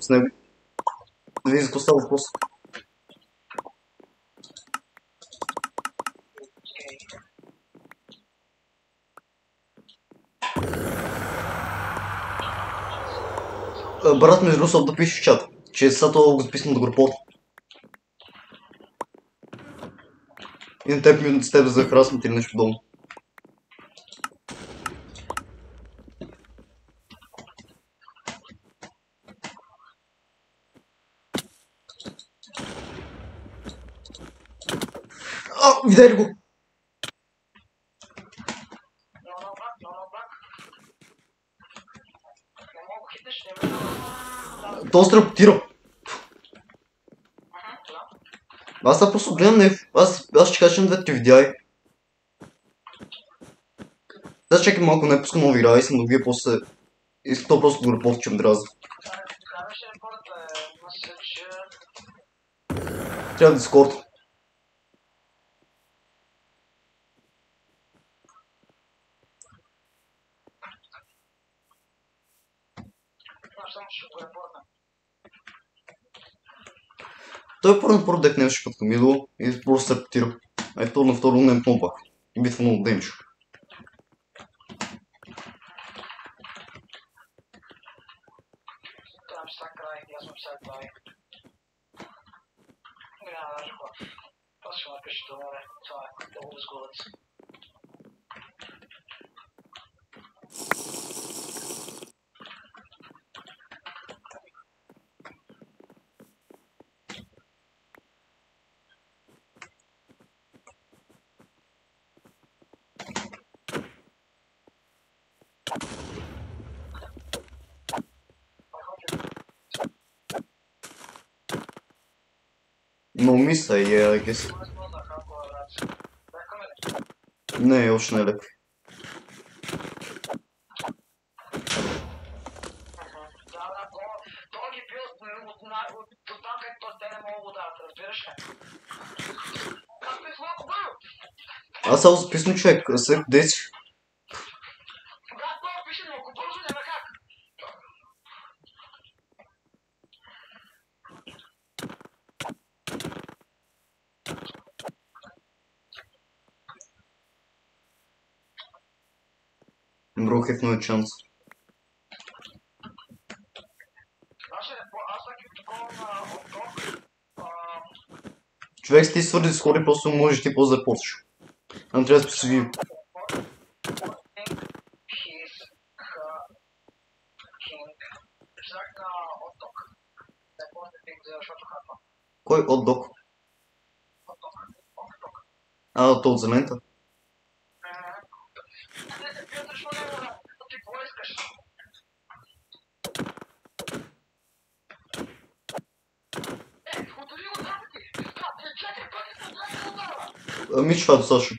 с него. Да види за какво става въпрос. Брат ми из Русов да пише в чата, че сега това го записвам да го репорта. И на теб с теб за харасмент или нещо подобно. Видя ли го? Той се репортира. Аз сега просто гледам Нев. Аз ще кажа на двете видеа. Сега чакай малко, не пускам нова игра и съм да вие после. И то просто го репорт, че ме дразни. Трябва Дискорд. Той първо дек не ще път към идол и просто се репетира. А и второ на второ не много пак. И битва много демиш. Но мисля е, I guess. Не, още не е леко. Аз само записвам човек, след 10. Брохев no chance. Човек с ти свърди с хора, просто можеш ти после да почваш. Ам трябва да се видим. Кой отдог? То от зелената? Ами, това е достатъчно.